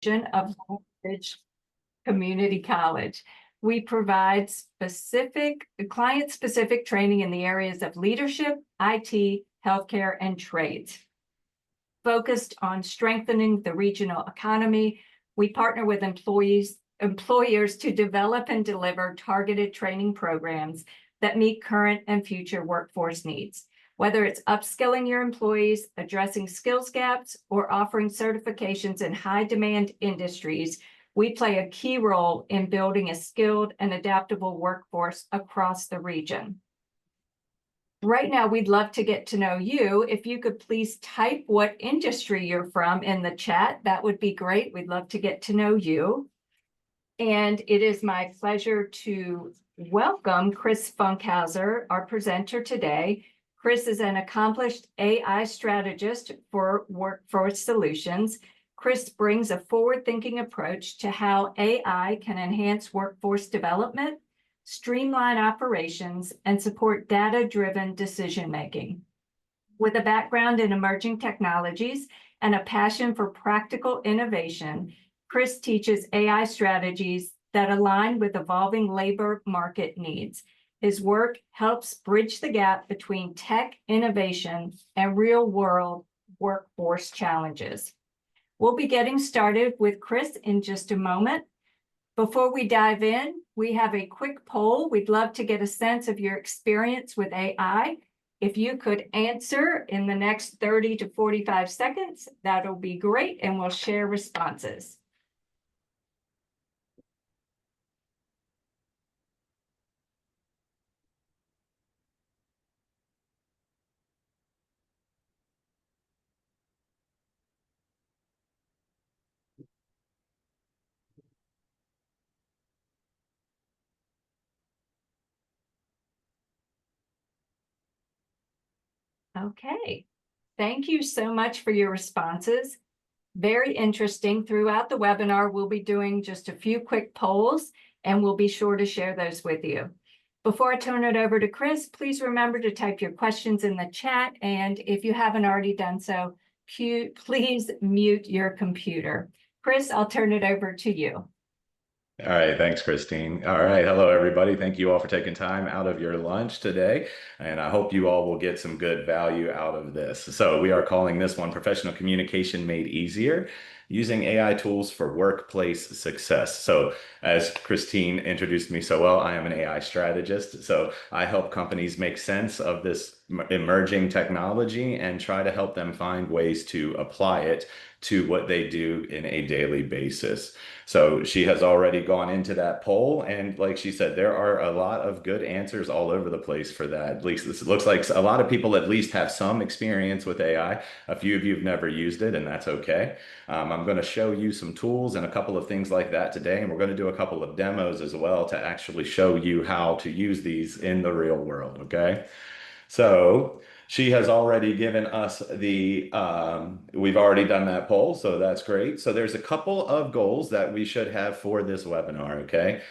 of Long Ridge Community College. We provide client-specific training in the areas of leadership, IT, healthcare, and trades. Focused on strengthening the regional economy, we partner with employers to develop and deliver targeted training programs that meet current and future workforce needs. Whether it's upskilling your employees, addressing skills gaps, or offering certifications in high-demand industries, we play a key role in building a skilled and adaptable workforce across the region. Right now, we'd love to get to know you. If you could please type what industry you're from in the chat, that would be great. We'd love to get to know you. And it is my pleasure to welcome Chris Funkhauser, our presenter today. Chris is an accomplished AI strategist for Workforce Solutions. Chris brings a forward-thinking approach to how AI can enhance workforce development, streamline operations, and support data-driven decision-making. With a background in emerging technologies and a passion for practical innovation, Chris teaches AI strategies that align with evolving labor market needs. His work helps bridge the gap between tech innovation and real-world workforce challenges. We'll be getting started with Chris in just a moment. Before we dive in, we have a quick poll. We'd love to get a sense of your experience with AI. If you could answer in the next 30 to 45 seconds, that'll be great, and we'll share responses. Okay, thank you so much for your responses. Very interesting. Throughout the webinar, we'll be doing just a few quick polls, and we'll be sure to share those with you. Before I turn it over to Chris, please remember to type your questions in the chat, and if you haven't already done so, please mute your computer. Chris, I'll turn it over to you. All right, thanks, Christine. All right, hello, everybody. Thank you all for taking time out of your lunch today, and I hope you all will get some good value out of this. So we are calling this one Professional Communication Made Easier, using AI tools for workplace success. So as Christine introduced me so well, I am an AI strategist. So I help companies make sense of this emerging technology and try to help them find ways to apply it to what they do in a daily basis. So she has already gone into that poll, and like she said, there are a lot of good answers all over the place for that. At least this looks like a lot of people at least have some experience with AI. A few of you have never used it, and that's okay. I'm going to show you some tools and a couple of things like that today, and we're going to do a couple of demos as well to actually show you how to use these in the real world, okay? So she has already given us we've already done that poll, so that's great. So there's a couple of goals that we should have for this webinar, okay?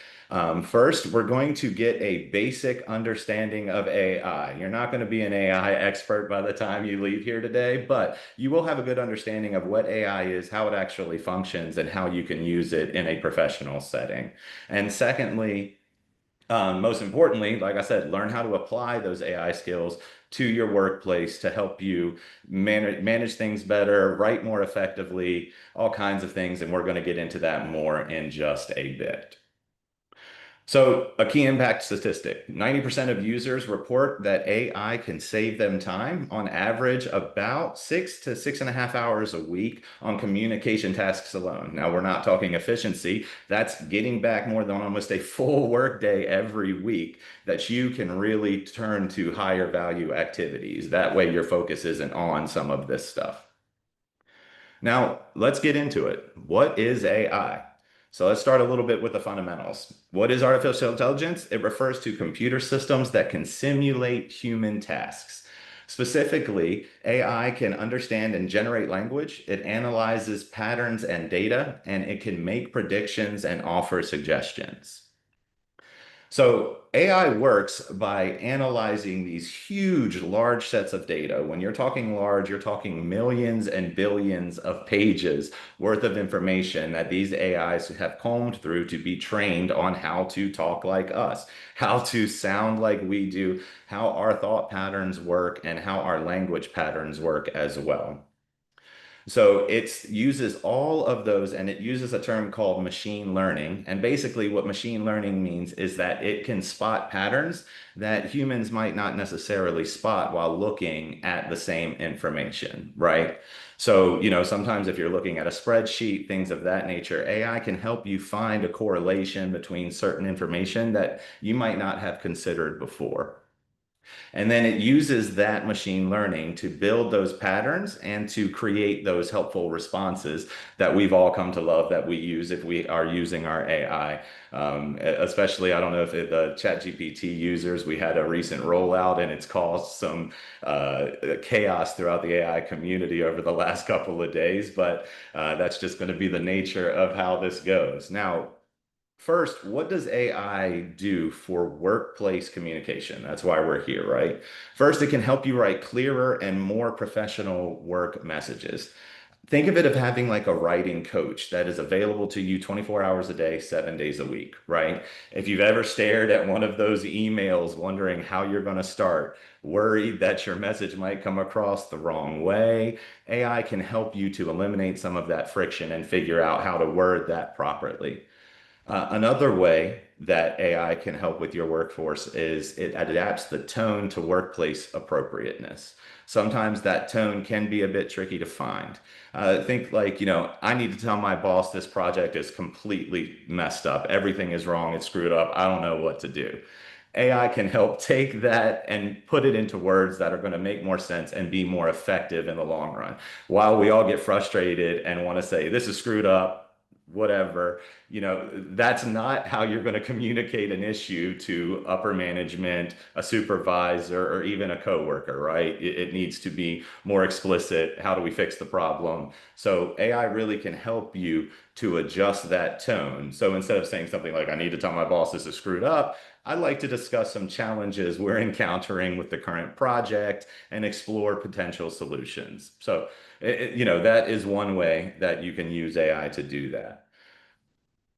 First, we're going to get a basic understanding of AI. You're not going to be an AI expert by the time you leave here today, but you will have a good understanding of what AI is, how it actually functions, and how you can use it in a professional setting. And secondly, most importantly, like I said, learn how to apply those AI skills to your workplace to help you manage things better, write more effectively, all kinds of things. And we're going to get into that more in just a bit. So a key impact statistic, 90% of users report that AI can save them time, on average about 6 to 6.5 hours a week on communication tasks alone. Now, we're not talking efficiency. That's getting back more than almost a full workday every week that you can really turn to higher value activities. That way your focus isn't on some of this stuff. Now, let's get into it. What is AI? So let's start a little bit with the fundamentals. What is artificial intelligence? It refers to computer systems that can simulate human tasks. Specifically, AI can understand and generate language. It analyzes patterns and data, and it can make predictions and offer suggestions. So AI works by analyzing these huge, large sets of data. When you're talking large, you're talking millions and billions of pages worth of information that these AIs have combed through to be trained on how to talk like us, how to sound like we do, how our thought patterns work, and how our language patterns work as well. So it uses all of those and it uses a term called machine learning. And basically, what machine learning means is that it can spot patterns that humans might not necessarily spot while looking at the same information, right? So, sometimes if you're looking at a spreadsheet, things of that nature, AI can help you find a correlation between certain information that you might not have considered before. And then it uses that machine learning to build those patterns and to create those helpful responses that we've all come to love that we use if we are using our AI. Especially, I don't know if the ChatGPT users, we had a recent rollout and it's caused some chaos throughout the AI community over the last couple of days, but that's just going to be the nature of how this goes. Now, first, what does AI do for workplace communication? That's why we're here, right? First, it can help you write clearer and more professional work messages. Think of it of having like a writing coach that is available to you 24 hours a day, 7 days a week, right? If you've ever stared at one of those emails wondering how you're going to start, worried that your message might come across the wrong way, AI can help you to eliminate some of that friction and figure out how to word that properly. Another way that AI can help with your workforce is it adapts the tone to workplace appropriateness. Sometimes that tone can be a bit tricky to find. Think like, I need to tell my boss this project is completely messed up. Everything is wrong. It's screwed up. I don't know what to do. AI can help take that and put it into words that are going to make more sense and be more effective in the long run. While we all get frustrated and want to say, this is screwed up, whatever, that's not how you're going to communicate an issue to upper management, a supervisor, or even a coworker, right? It needs to be more explicit. How do we fix the problem? So AI really can help you to adjust that tone. So instead of saying something like, I need to tell my boss this is screwed up, I'd like to discuss some challenges we're encountering with the current project and explore potential solutions. So, that is one way that you can use AI to do that.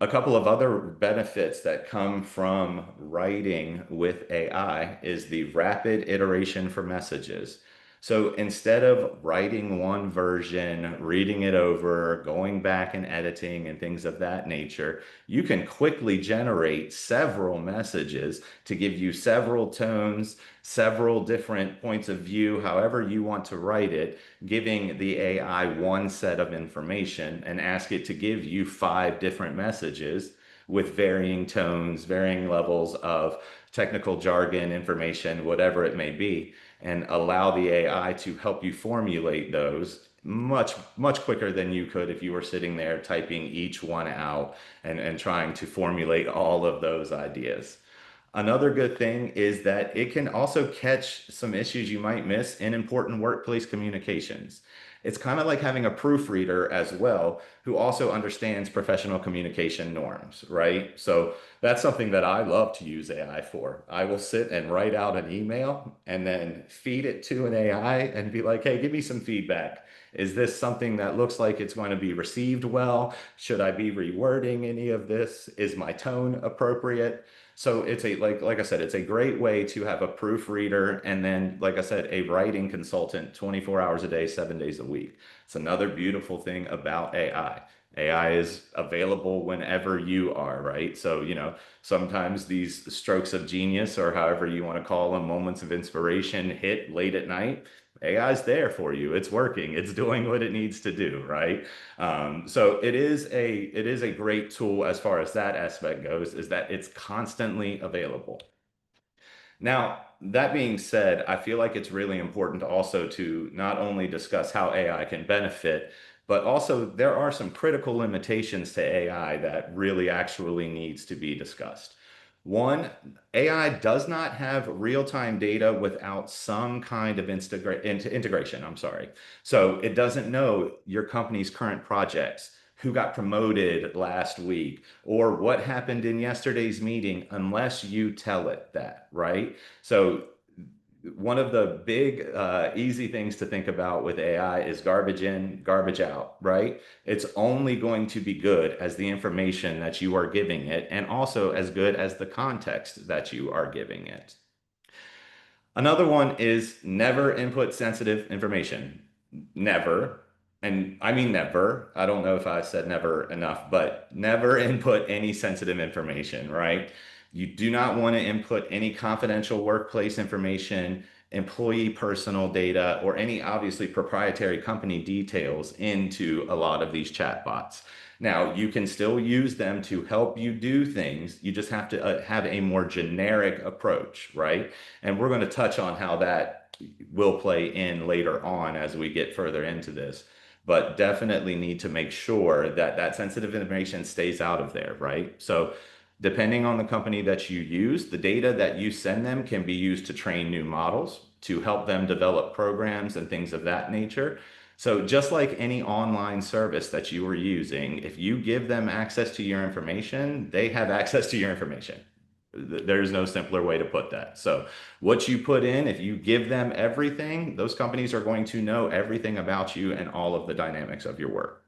A couple of other benefits that come from writing with AI is the rapid iteration for messages. So instead of writing one version, reading it over, going back and editing and things of that nature, you can quickly generate several messages to give you several tones, several different points of view, however you want to write it, giving the AI one set of information and ask it to give you five different messages with varying tones, varying levels of technical jargon, information, whatever it may be, and allow the AI to help you formulate those much, much quicker than you could if you were sitting there typing each one out and trying to formulate all of those ideas. Another good thing is that it can also catch some issues you might miss in important workplace communications. It's kind of like having a proofreader as well, who also understands professional communication norms, right? So that's something that I love to use AI for. I will sit and write out an email and then feed it to an AI and be like, hey, give me some feedback. Is this something that looks like it's going to be received well? Should I be rewording any of this? Is my tone appropriate? So it's like I said, it's a great way to have a proofreader and then, like I said, a writing consultant 24 hours a day, 7 days a week. It's another beautiful thing about AI. AI is available whenever you are, right? So, sometimes these strokes of genius, or however you want to call them, moments of inspiration hit late at night. AI is there for you. It's working. It's doing what it needs to do, right? So it is a great tool as far as that aspect goes, is that it's constantly available. Now, that being said, I feel like it's really important also to not only discuss how AI can benefit, but also there are some critical limitations to AI that really actually needs to be discussed. One, AI does not have real-time data without some kind of integration. I'm sorry. So it doesn't know your company's current projects, who got promoted last week or what happened in yesterday's meeting unless you tell it that, right? So one of the big easy things to think about with AI is garbage in, garbage out, right? It's only going to be good as the information that you are giving it, and also as good as the context that you are giving it. Another one is never input sensitive information. Never. And I mean never. I don't know if I said never enough, but never input any sensitive information, right? You do not want to input any confidential workplace information, employee personal data, or any obviously proprietary company details into a lot of these chatbots. Now, you can still use them to help you do things. You just have to have a more generic approach, right? And we're going to touch on how that will play in later on as we get further into this. But definitely need to make sure that that sensitive information stays out of there, right? So depending on the company that you use, the data that you send them can be used to train new models, to help them develop programs and things of that nature. So just like any online service that you are using, if you give them access to your information, they have access to your information. There's no simpler way to put that. So what you put in, if you give them everything, those companies are going to know everything about you and all of the dynamics of your work.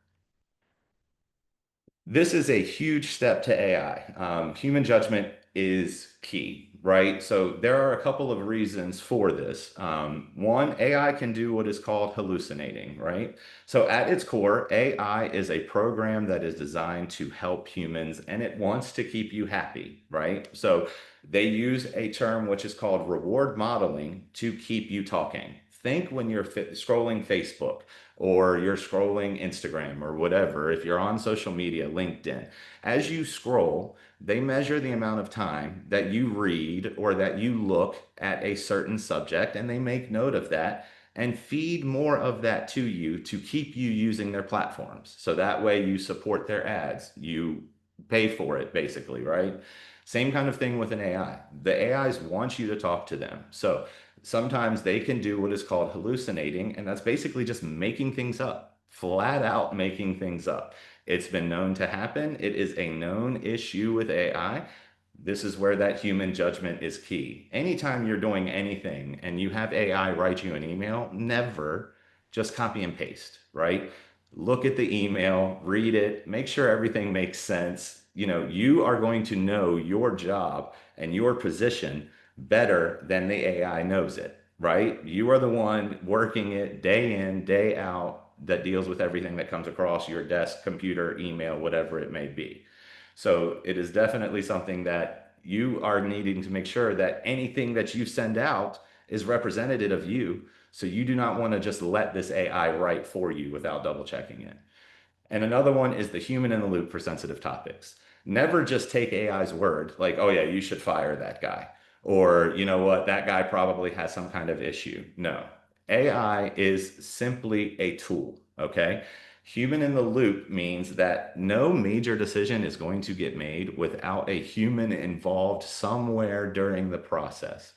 This is a huge step to AI. Human judgment is key, right? So there are a couple of reasons for this. One, AI can do what is called hallucinating, right? So at its core, AI is a program that is designed to help humans and it wants to keep you happy, right? So they use a term which is called reward modeling to keep you talking. Think when you're scrolling Facebook or you're scrolling Instagram or whatever, if you're on social media, LinkedIn, as you scroll, they measure the amount of time that you read or that you look at a certain subject and they make note of that and feed more of that to you to keep you using their platforms. So that way you support their ads, you pay for it basically, right? Same kind of thing with an AI. The AIs want you to talk to them. So sometimes they can do what is called hallucinating, and that's basically just making things up, flat out making things up. It's been known to happen. It is a known issue with AI. This is where that human judgment is key. Anytime you're doing anything and you have AI write you an email, never just copy and paste, right? Look at the email, read it, make sure everything makes sense. You know, you are going to know your job and your position better than the AI knows it, right? You are the one working it day in, day out that deals with everything that comes across your desk, computer, email, whatever it may be. So it is definitely something that you are needing to make sure that anything that you send out is representative of you. So you do not want to just let this AI write for you without double checking it. And another one is the human in the loop for sensitive topics. Never just take AI's word, like, oh yeah, you should fire that guy. Or, you know what, that guy probably has some kind of issue. No, AI is simply a tool, okay? Human in the loop means that no major decision is going to get made without a human involved somewhere during the process.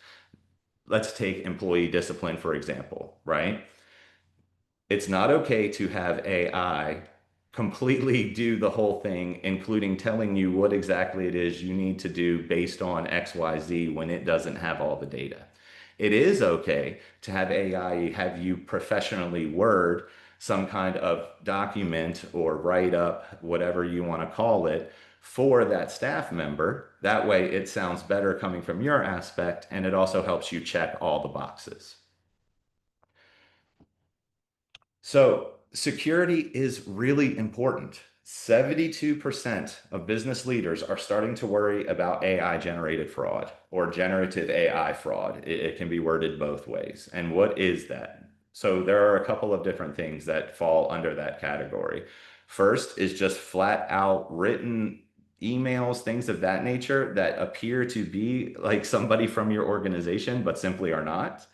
Let's take employee discipline, for example, right? It's not okay to have AI completely do the whole thing, including telling you what exactly it is you need to do based on XYZ when it doesn't have all the data. It is okay to have AI have you professionally word some kind of document or write up, whatever you want to call it, for that staff member. That way it sounds better coming from your aspect, and it also helps you check all the boxes. So security is really important. 72% of business leaders are starting to worry about AI generated fraud or generative AI fraud. It can be worded both ways. And what is that? So there are a couple of different things that fall under that category. First is just flat out written emails, things of that nature that appear to be like somebody from your organization, but simply are not.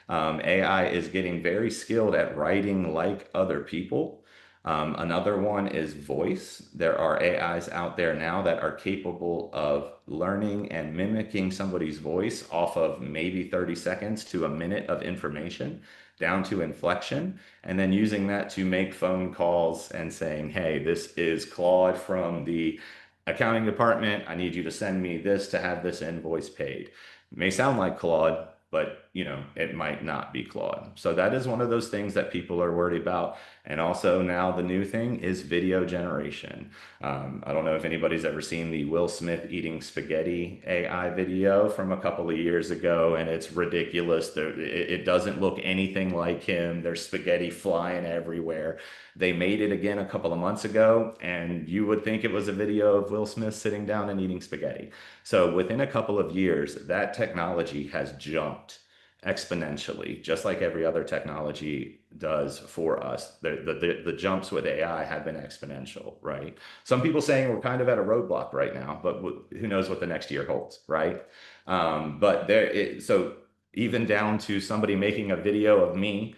AI is getting very skilled at writing like other people. Another one is voice. There are AIs out there now that are capable of learning and mimicking somebody's voice off of maybe 30 seconds to a minute of information. down to inflection, and then using that to make phone calls and saying, hey, this is Claude from the accounting department. I need you to send me this to have this invoice paid. It may sound like Claude, but it might not be Claude. So that is one of those things that people are worried about. And also now the new thing is video generation. I don't know if anybody's ever seen the Will Smith eating spaghetti AI video from a couple of years ago, and it's ridiculous. It doesn't look anything like him. There's spaghetti flying everywhere. They made it again a couple of months ago, and you would think it was a video of Will Smith sitting down and eating spaghetti. So within a couple of years, that technology has jumped exponentially, just like every other technology does for us. The jumps with AI have been exponential, right? Some people saying we're kind of at a roadblock right now, but who knows what the next year holds, right? So even down to somebody making a video of me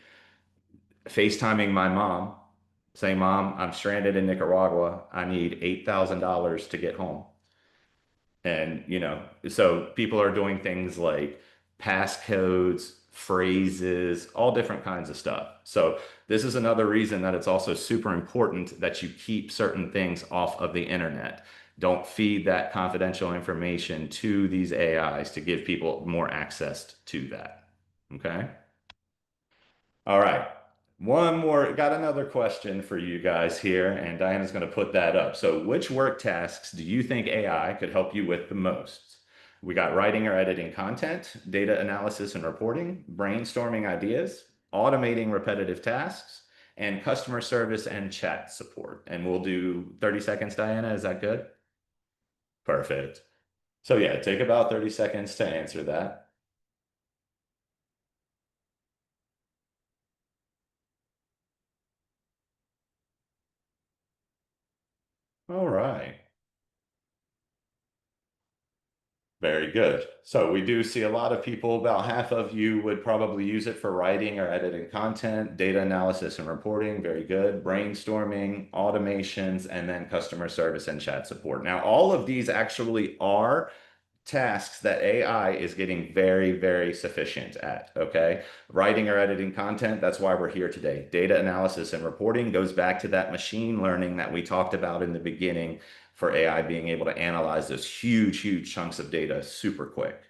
FaceTiming my mom, saying, Mom, I'm stranded in Nicaragua. I need $8,000 to get home. And, so people are doing things like passcodes, phrases, all different kinds of stuff. So this is another reason that it's also super important that you keep certain things off of the internet. Don't feed that confidential information to these AIs to give people more access to that. Okay. All right. One more, got another question for you guys here, and Diana's going to put that up. So, which work tasks do you think AI could help you with the most? We got writing or editing content, data analysis and reporting, brainstorming ideas, automating repetitive tasks, and customer service and chat support. And we'll do 30 seconds, Diana. Is that good? Perfect. So, yeah, take about 30 seconds to answer that. All right. Very good. So we do see a lot of people, about half of you would probably use it for writing or editing content, data analysis and reporting. Very good. Brainstorming, automations, and then customer service and chat support. Now, all of these actually are tasks that AI is getting very, very sufficient at. Okay. Writing or editing content, that's why we're here today. Data analysis and reporting goes back to that machine learning that we talked about in the beginning for AI being able to analyze those huge, huge chunks of data super quick.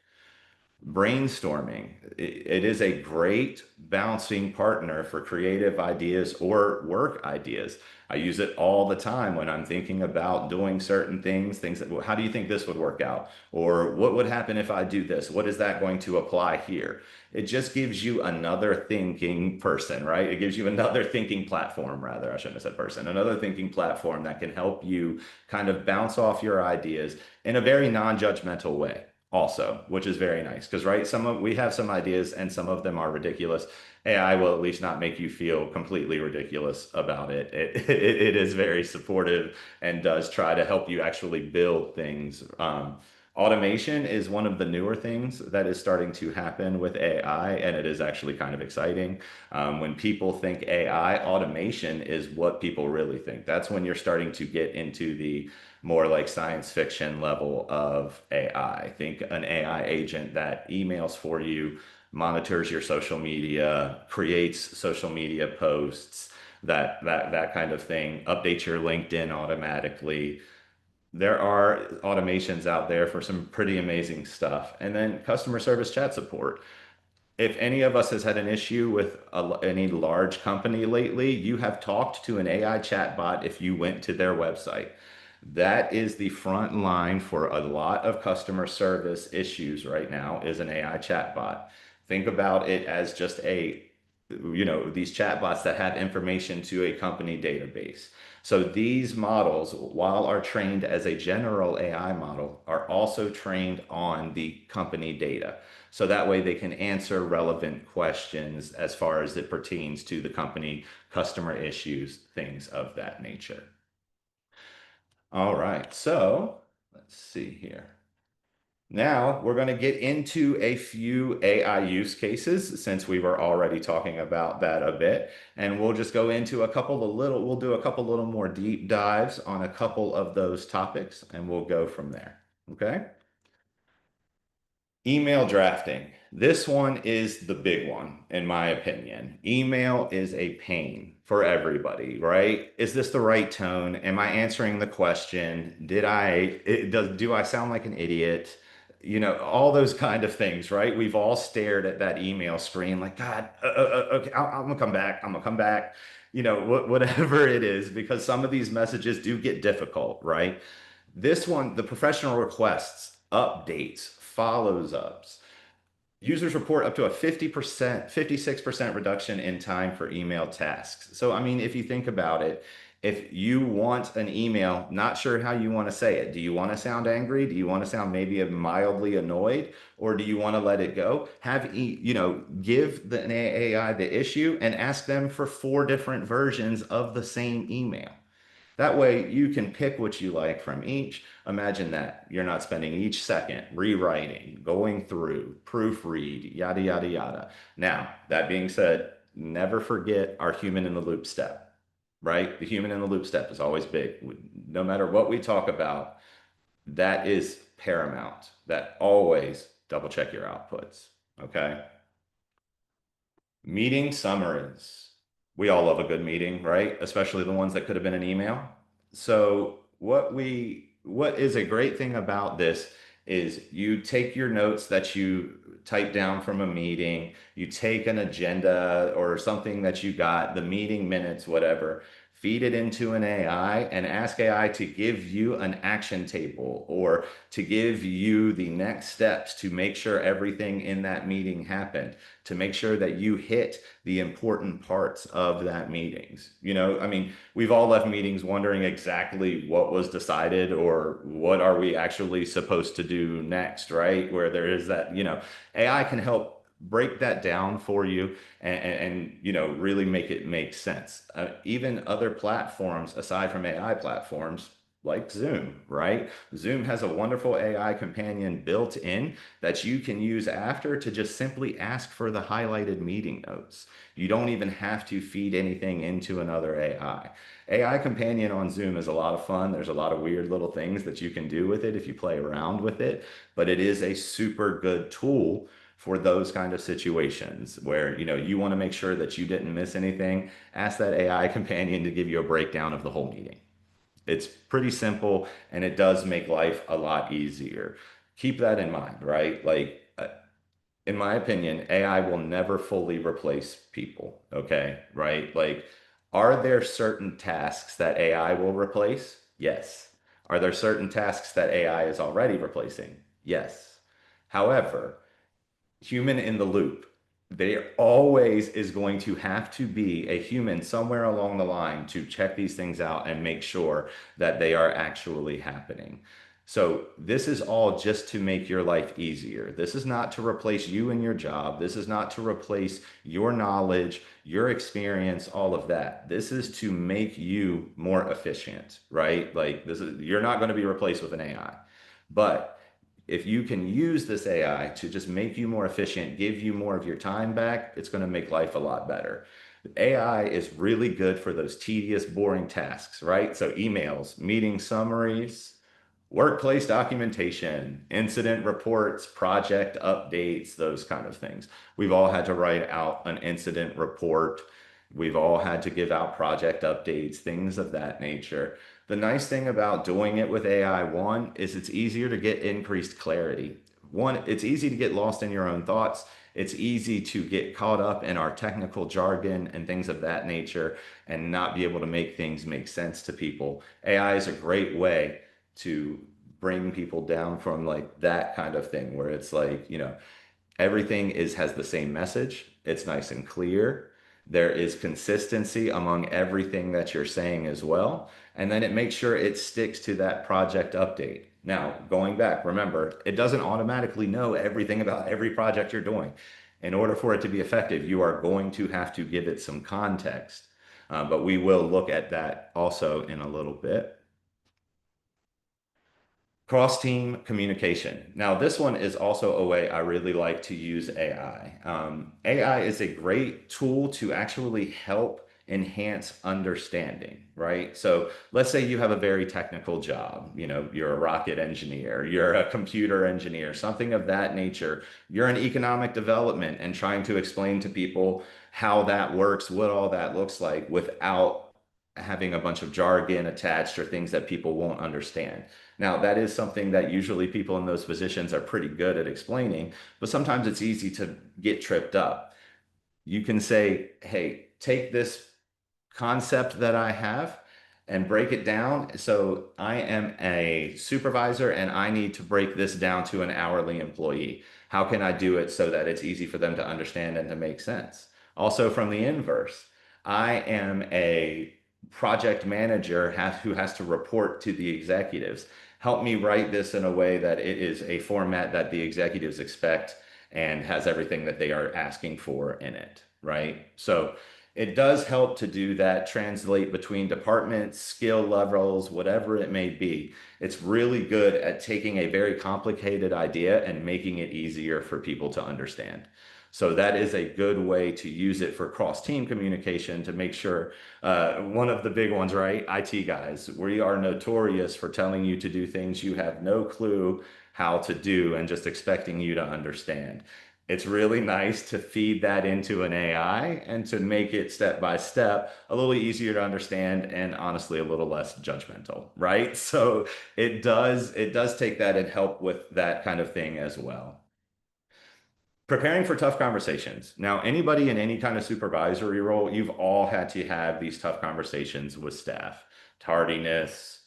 Brainstorming, it is a great bouncing partner for creative ideas or work ideas. I use it all the time when I'm thinking about doing certain things that, well, how do you think this would work out? Or what would happen if I do this? What is that going to apply here? It just gives you another thinking person, right? It gives you another thinking platform, rather. I shouldn't have said person, another thinking platform that can help you kind of bounce off your ideas in a very non-judgmental way also, which is very nice because, right, we have some ideas and some of them are ridiculous. AI will at least not make you feel completely ridiculous about it. It is very supportive and does try to help you actually build things. Automation is one of the newer things that is starting to happen with AI, and it is actually kind of exciting. When people think AI, automation is what people really think. That's when you're starting to get into the more like science fiction level of AI. Think an AI agent that emails for you, monitors your social media, creates social media posts, that kind of thing, updates your LinkedIn automatically. There are automations out there for some pretty amazing stuff. And then customer service chat support. If any of us has had an issue with any large company lately, you have talked to an AI chatbot if you went to their website. That is the front line for a lot of customer service issues right now is an AI chatbot. Think about it as just these chatbots that have information to a company database. So these models, while are trained as a general AI model, are also trained on the company data. So that way they can answer relevant questions as far as it pertains to the company, customer issues, things of that nature. All right, so let's see here. Now we're going to get into a few AI use cases since we were already talking about that a bit. And we'll just go into we'll do a couple little more deep dives on a couple of those topics and we'll go from there. Okay. Email drafting. This one is the big one, in my opinion. Email is a pain for everybody, right? Is this the right tone? Am I answering the question? Do I sound like an idiot? You know, all those kind of things, right? We've all stared at that email screen like, God, okay, I'm gonna come back. I'm gonna come back. You know, whatever it is, because some of these messages do get difficult, right? This one, the professional requests, updates, follows ups. Users report up to a 50%, 56% reduction in time for email tasks. So, I mean, if you think about it, if you want an email, not sure how you want to say it. Do you want to sound angry? Do you want to sound maybe mildly annoyed? Or do you want to let it go? Give the AI the issue and ask them for 4 different versions of the same email. That way you can pick what you like from each. Imagine that you're not spending each second rewriting, going through, proofread, yada, yada, yada. Now, that being said, never forget our human in the loop step, right? The human in the loop step is always big. No matter what we talk about, that is paramount. That always double check your outputs, okay? Meeting summaries. We all love a good meeting, right? Especially the ones that could have been an email. So what is a great thing about this is you take your notes that you type down from a meeting, you take an agenda or something that you got, the meeting minutes, whatever, feed it into an AI and ask AI to give you an action table or to give you the next steps to make sure everything in that meeting happened, to make sure that you hit the important parts of that meetings. You know, I mean, we've all left meetings wondering exactly what was decided or what are we actually supposed to do next, right? Where there is that, AI can help break that down for you and really make it make sense. Even other platforms aside from AI platforms like Zoom, right? Zoom has a wonderful AI companion built in that you can use after to just simply ask for the highlighted meeting notes. You don't even have to feed anything into another AI. AI companion on Zoom is a lot of fun. There's a lot of weird little things that you can do with it if you play around with it, but it is a super good tool for those kind of situations where you want to make sure that you didn't miss anything. Ask that AI companion to give you a breakdown of the whole meeting. It's pretty simple and it does make life a lot easier. Keep that in mind, right? In my opinion, AI will never fully replace people, okay? Right? Like, are there certain tasks that AI will replace? Yes. Are there certain tasks that AI is already replacing? Yes. However, human in the loop. There always is going to have to be a human somewhere along the line to check these things out and make sure that they are actually happening. So, this is all just to make your life easier. This is not to replace you and your job. This is not to replace your knowledge, your experience, all of that. This is to make you more efficient, right? You're not going to be replaced with an AI. But if you can use this AI to just make you more efficient, give you more of your time back, it's going to make life a lot better. AI is really good for those tedious, boring tasks, right? So emails, meeting summaries, workplace documentation, incident reports, project updates, those kind of things. We've all had to write out an incident report. We've all had to give out project updates, things of that nature. The nice thing about doing it with AI, one, is it's easier to get increased clarity. One, it's easy to get lost in your own thoughts. It's easy to get caught up in our technical jargon and things of that nature and not be able to make things make sense to people. AI is a great way to bring people down from like that kind of thing where it's like, everything has the same message. It's nice and clear. There is consistency among everything that you're saying as well. And then it makes sure it sticks to that project update. Now, going back, remember, it doesn't automatically know everything about every project you're doing. In order for it to be effective, you are going to have to give it some context. But we will look at that also in a little bit. Cross-team communication. Now, this one is also a way I really like to use AI. AI is a great tool to actually help enhance understanding, right? So let's say you have a very technical job, you're a rocket engineer, you're a computer engineer, something of that nature. You're in economic development and trying to explain to people how that works, what all that looks like without having a bunch of jargon attached or things that people won't understand. Now, that is something that usually people in those positions are pretty good at explaining, but sometimes it's easy to get tripped up. You can say, hey, take this concept that I have and break it down. So I am a supervisor and I need to break this down to an hourly employee. How can I do it so that it's easy for them to understand and to make sense? Also, from the inverse, I am a project manager who has to report to the executives. Help me write this in a way that it is a format that the executives expect and has everything that they are asking for in it, right? So it does help to do that, translate between departments, skill levels, whatever it may be. It's really good at taking a very complicated idea and making it easier for people to understand. So that is a good way to use it for cross-team communication to make sure, one of the big ones, right? IT guys, we are notorious for telling you to do things you have no clue how to do and just expecting you to understand. It's really nice to feed that into an AI and to make it step by step a little easier to understand and honestly a little less judgmental, right? So it does take that and help with that kind of thing as well. Preparing for tough conversations. Now, anybody in any kind of supervisory role, you've all had to have these tough conversations with staff. Tardiness,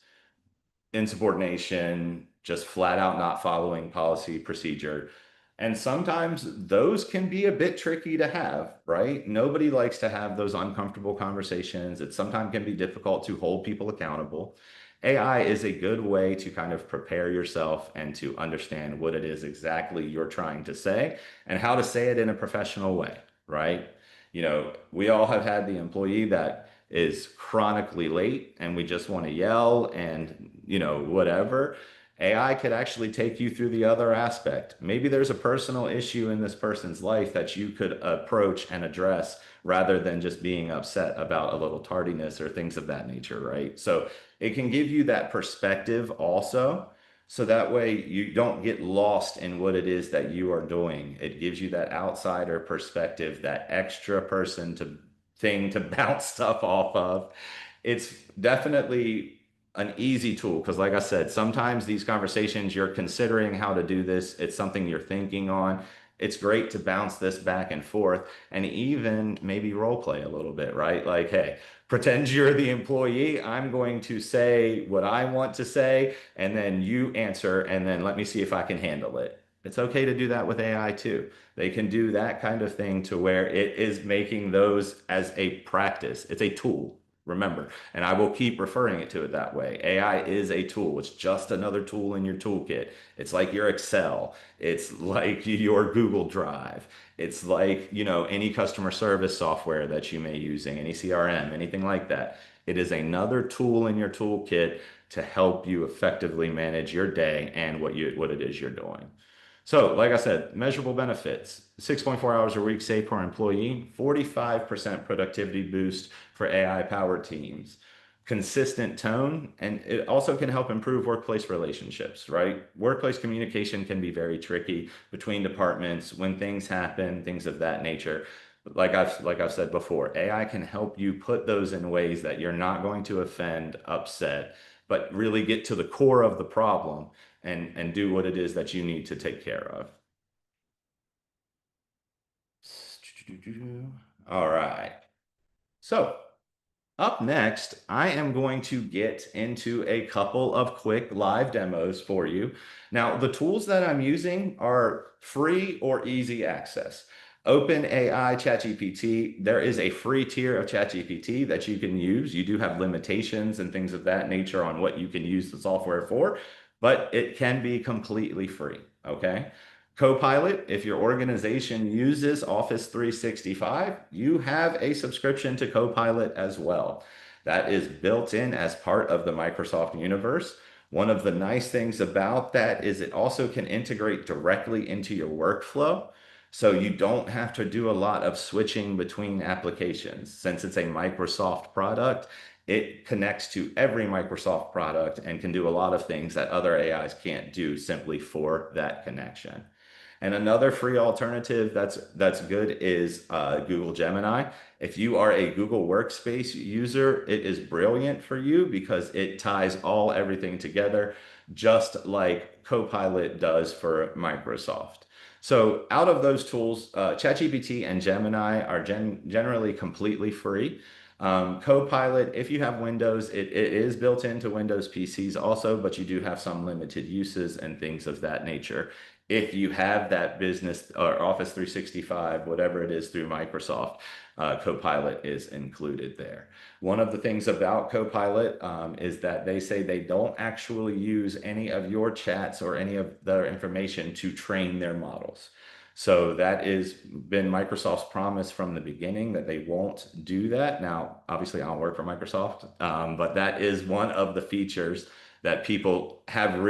insubordination, just flat out not following policy procedure. And sometimes those can be a bit tricky to have, right? Nobody likes to have those uncomfortable conversations. It sometimes can be difficult to hold people accountable. AI is a good way to kind of prepare yourself and to understand what it is exactly you're trying to say and how to say it in a professional way, right? We all have had the employee that is chronically late and we just want to yell and, whatever. AI could actually take you through the other aspect. Maybe there's a personal issue in this person's life that you could approach and address rather than just being upset about a little tardiness or things of that nature, right? So it can give you that perspective also. So that way you don't get lost in what it is that you are doing. It gives you that outsider perspective, that extra person to thing to bounce stuff off of. It's definitely an easy tool because, like I said, sometimes these conversations you're considering how to do this, it's something you're thinking on. It's great to bounce this back and forth and even maybe role play a little bit, right? Like, hey, pretend you're the employee. I'm going to say what I want to say, and then you answer, and then let me see if I can handle it. It's okay to do that with AI too. They can do that kind of thing to where it is making those as a practice. It's a tool, remember, and I will keep referring it to it that way. AI is a tool. It's just another tool in your toolkit. It's like your Excel. It's like your Google Drive. It's like, any customer service software that you may be using, any CRM, anything like that. It is another tool in your toolkit to help you effectively manage your day and what it is you're doing. So, like I said, measurable benefits, 6.4 hours a week saved per employee, 45% productivity boost for AI powered teams, consistent tone, and it also can help improve workplace relationships, right? Workplace communication can be very tricky between departments when things happen, things of that nature. Like I've said before, AI can help you put those in ways that you're not going to offend, upset, but really get to the core of the problem and do what it is that you need to take care of. All right. So up next, I am going to get into a couple of quick live demos for you. Now, the tools that I'm using are free or easy access. OpenAI ChatGPT, there is a free tier of ChatGPT that you can use. You do have limitations and things of that nature on what you can use the software for, but it can be completely free, okay? Copilot, if your organization uses Office 365, you have a subscription to Copilot as well. That is built in as part of the Microsoft universe. One of the nice things about that is it also can integrate directly into your workflow. So you don't have to do a lot of switching between applications. Since it's a Microsoft product, it connects to every Microsoft product and can do a lot of things that other AIs can't do simply for that connection. And another free alternative that's good is Google Gemini. If you are a Google Workspace user, it is brilliant for you because it ties everything together, just like Copilot does for Microsoft. So out of those tools, ChatGPT and Gemini are generally completely free. Copilot, if you have Windows, it is built into Windows PCs also, but you do have some limited uses and things of that nature. If you have that business or Office 365, whatever it is through Microsoft, Copilot is included there. One of the things about Copilot is that they say they don't actually use any of your chats or any of their information to train their models. So that has been Microsoft's promise from the beginning that they won't do that. Now, obviously, I don't work for Microsoft, but that is one of the features that people have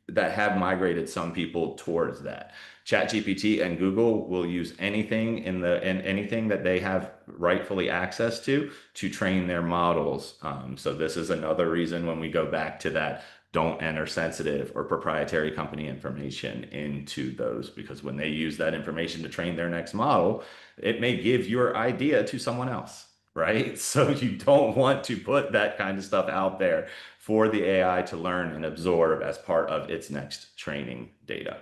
that have migrated some people towards that. ChatGPT and Google will use anything in anything that they have rightfully access to train their models. So this is another reason when we go back to that, don't enter sensitive or proprietary company information into those, because when they use that information to train their next model, it may give your idea to someone else, right? So you don't want to put that kind of stuff out there for the AI to learn and absorb as part of its next training data.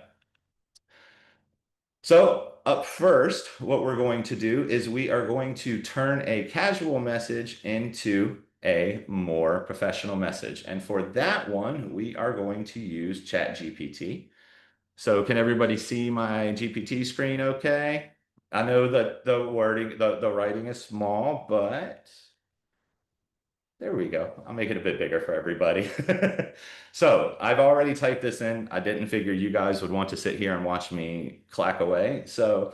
So up first, what we're going to do is we are going to turn a casual message into a more professional message. And for that one, we are going to use ChatGPT. So can everybody see my GPT screen okay? I know that the writing is small, but there we go. I'll make it a bit bigger for everybody. So I've already typed this in. I didn't figure you guys would want to sit here and watch me clack away. So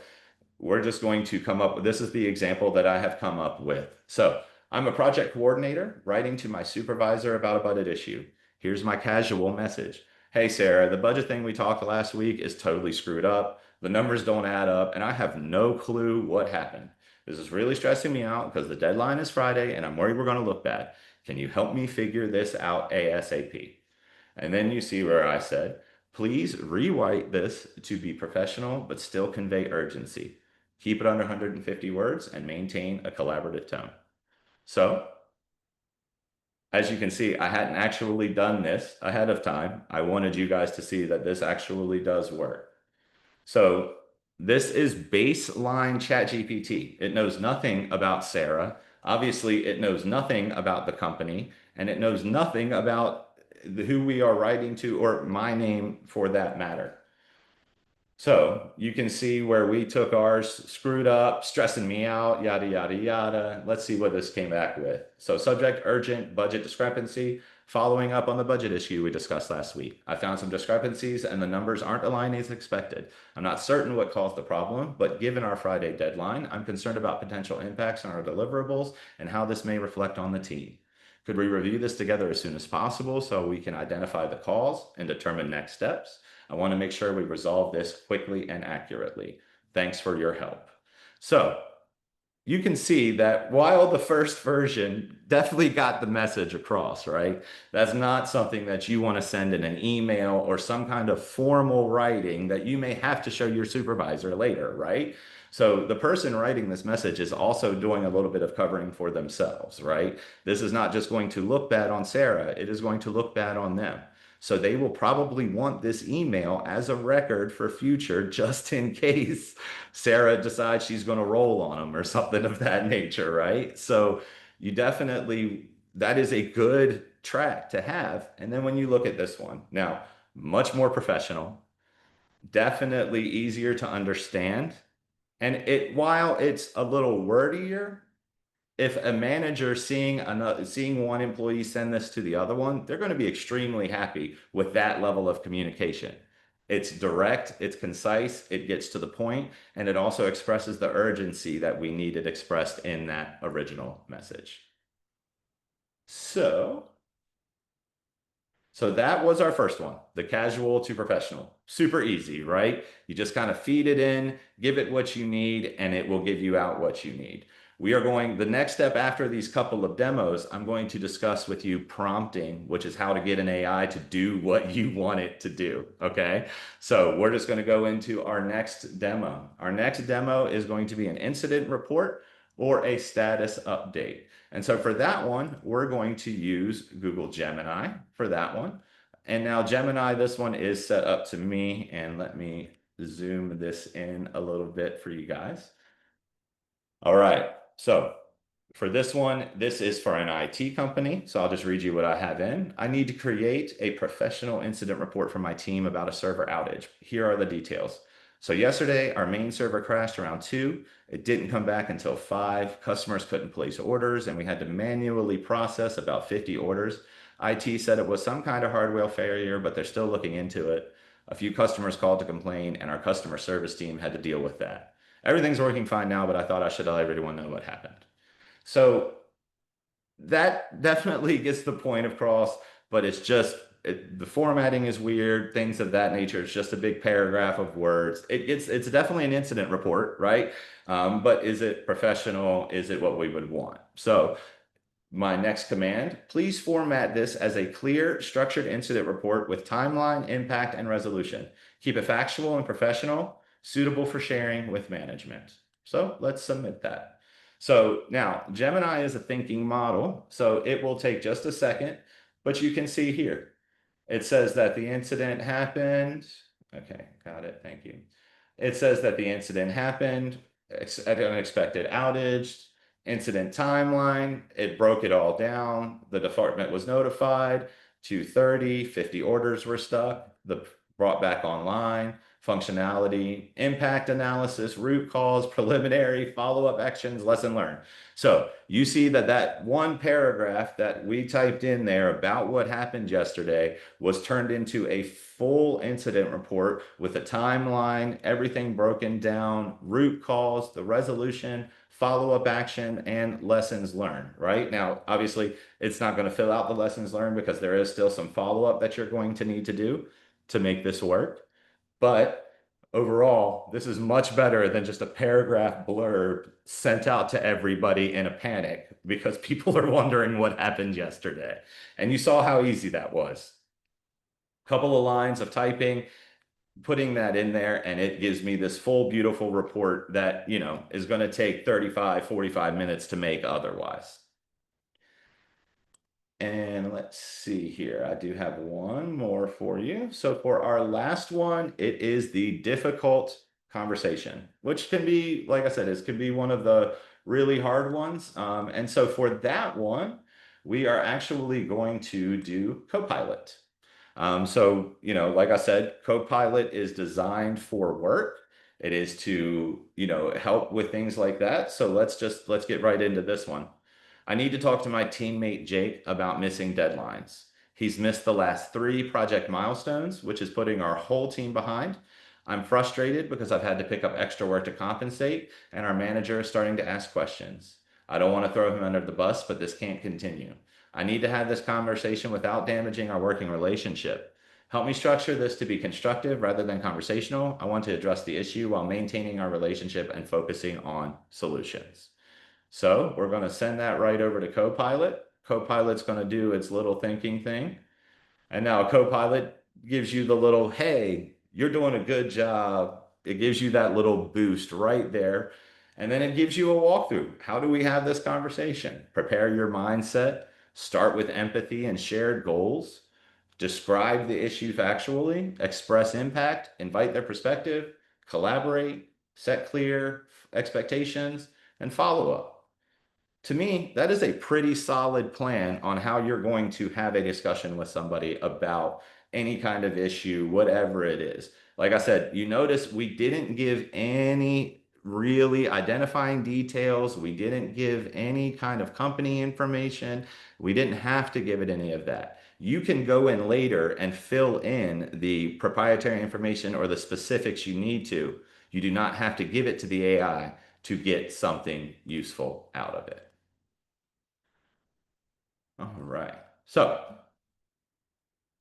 we're just going to come up with, this is the example that I have come up with. So I'm a project coordinator writing to my supervisor about a budget issue. Here's my casual message. Hey, Sarah, the budget thing we talked last week is totally screwed up. The numbers don't add up, and I have no clue what happened. This is really stressing me out because the deadline is Friday and I'm worried we're going to look bad. Can you help me figure this out ASAP? And then you see where I said, please rewrite this to be professional but still convey urgency. Keep it under 150 words and maintain a collaborative tone. So, as you can see, I hadn't actually done this ahead of time. I wanted you guys to see that this actually does work. So this is baseline ChatGPT. It knows nothing about Sarah. Obviously, it knows nothing about the company, and it knows nothing about who we are writing to or my name for that matter. So you can see where we took ours, screwed up, stressing me out, yada, yada, yada. Let's see what this came back with. So subject, urgent, budget discrepancy, following up on the budget issue we discussed last week. I found some discrepancies and the numbers aren't aligning as expected. I'm not certain what caused the problem, but given our Friday deadline, I'm concerned about potential impacts on our deliverables and how this may reflect on the team. Could we review this together as soon as possible so we can identify the cause and determine next steps? I want to make sure we resolve this quickly and accurately. Thanks for your help. So you can see that while the first version definitely got the message across, right? That's not something that you want to send in an email or some kind of formal writing that you may have to show your supervisor later, right? So the person writing this message is also doing a little bit of covering for themselves, right? This is not just going to look bad on Sarah, it is going to look bad on them. So they will probably want this email as a record for future, just in case Sarah decides she's going to roll on them or something of that nature, right? So you definitely, that is a good track to have. And then when you look at this one, now, much more professional, definitely easier to understand. And while it's a little wordier, if a manager seeing one employee send this to the other one, they're going to be extremely happy with that level of communication. It's direct, it's concise, it gets to the point, and it also expresses the urgency that we needed expressed in that original message. So So that was our first one, the casual to professional. Super easy, right? You just kind of feed it in, give it what you need, and it will give you out what you need. We are going, the next step after these couple of demos, I'm going to discuss with you prompting, which is how to get an AI to do what you want it to do. Okay. So we're just going to go into our next demo. Our next demo is going to be an incident report or a status update. And so for that one, we're going to use Google Gemini for that one. And now Gemini, this one is set up to me, and let me zoom this in a little bit for you guys. All right, so for this one, this is for an IT company. So I'll just read you what I have in. I need to create a professional incident report for my team about a server outage. Here are the details. So yesterday, our main server crashed around 2. It didn't come back until 5. Customers couldn't place orders, and we had to manually process about 50 orders. IT said it was some kind of hardware failure, but they're still looking into it. A few customers called to complain, and our customer service team had to deal with that. Everything's working fine now, but I thought I should let everyone know what happened. So that definitely gets the point across, but it's just the formatting is weird, things of that nature. It's just a big paragraph of words. It's definitely an incident report, right? But is it professional? Is it what we would want? So my next command, please format this as a clear, structured incident report with timeline, impact, and resolution. Keep it factual and professional, suitable for sharing with management. So let's submit that. So now Gemini is a thinking model, so it will take just a second, but you can see here, it says that the incident happened. Okay, got it. Thank you. It says that the incident happened, an unexpected outage, incident timeline. It broke it all down. The department was notified. 2:30, 50 orders were stuck. The brought back online. Functionality, impact analysis, root cause, preliminary, follow-up actions, lesson learned. So you see that one paragraph that we typed in there about what happened yesterday was turned into a full incident report with a timeline, everything broken down, root cause, the resolution, follow-up action, and lessons learned, right? Now, obviously, it's not going to fill out the lessons learned because there is still some follow-up that you're going to need to do to make this work. But overall, this is much better than just a paragraph blurb sent out to everybody in a panic because people are wondering what happened yesterday. And you saw how easy that was. Couple of lines of typing, putting that in there, and it gives me this full, beautiful report that, is going to take 35, 45 minutes to make otherwise. And let's see here. I do have one more for you. So for our last one, it is the difficult conversation, which can be, like I said, it can be one of the really hard ones. And so for that one, we are actually going to do Copilot. So, like I said, Copilot is designed for work. It is to, help with things like that. So let's get right into this one. I need to talk to my teammate Jake about missing deadlines. He's missed the last 3 project milestones, which is putting our whole team behind. I'm frustrated because I've had to pick up extra work to compensate, and our manager is starting to ask questions. I don't want to throw him under the bus, but this can't continue. I need to have this conversation without damaging our working relationship. Help me structure this to be constructive rather than conversational. I want to address the issue while maintaining our relationship and focusing on solutions. So we're going to send that right over to Copilot. Copilot's going to do its little thinking thing. And now Copilot gives you the little, hey, you're doing a good job. It gives you that little boost right there. And then it gives you a walkthrough. How do we have this conversation? Prepare your mindset. Start with empathy and shared goals. Describe the issue factually. Express impact. Invite their perspective. Collaborate. Set clear expectations. And follow up. To me, that is a pretty solid plan on how you're going to have a discussion with somebody about any kind of issue, whatever it is. Like I said, you notice we didn't give any really identifying details. We didn't give any kind of company information. We didn't have to give it any of that. You can go in later and fill in the proprietary information or the specifics you need to. You do not have to give it to the AI to get something useful out of it. All right. So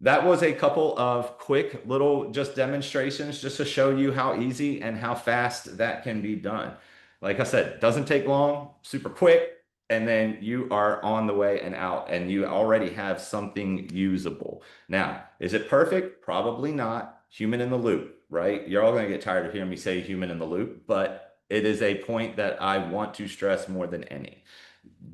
That was a couple of quick little just demonstrations just to show you how easy and how fast that can be done. Like I said, doesn't take long, super quick, and then you are on the way and out, and you already have something usable. Now, is it perfect? Probably not. Human in the loop, right? You're all going to get tired of hearing me say human in the loop, but it is a point that I want to stress more than any.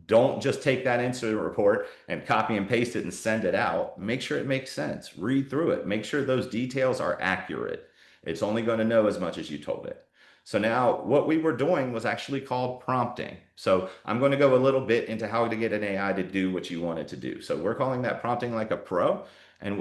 Don't just take that incident report and copy and paste it and send it out. Make sure it makes sense. Read through it. Make sure those details are accurate. It's only going to know as much as you told it. So now what we were doing was actually called prompting. So I'm going to go a little bit into how to get an AI to do what you want it to do. So we're calling that prompting like a pro. And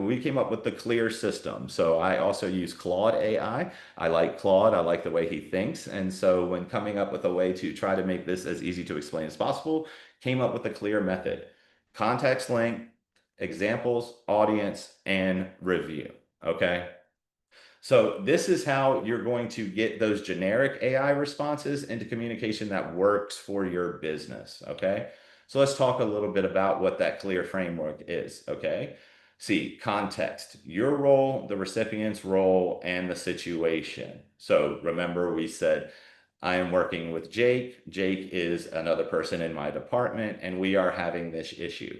we came up with the Clear system. So I also use Claude AI. I like Claude. I like the way he thinks. And so when coming up with a way to try to make this as easy to explain as possible, came up with the Clear method. Context length, examples, audience, and review. Okay. So this is how you're going to get those generic AI responses into communication that works for your business. Okay. So let's talk a little bit about what that clear framework is. Okay. See, context, your role, the recipient's role, and the situation. So remember, we said, I am working with Jake. Jake is another person in my department, and we are having this issue.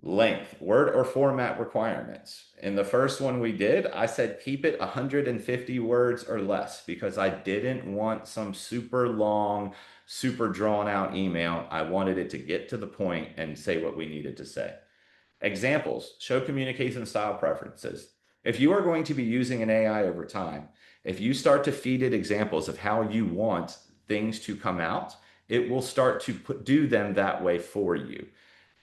Length, word or format requirements. In the first one we did, I said keep it 150 words or less because I didn't want some super long, super drawn out email. I wanted it to get to the point and say what we needed to say. Examples, show communication style preferences. If you are going to be using an AI over time, if you start to feed it examples of how you want things to come out, it will start to do them that way for you.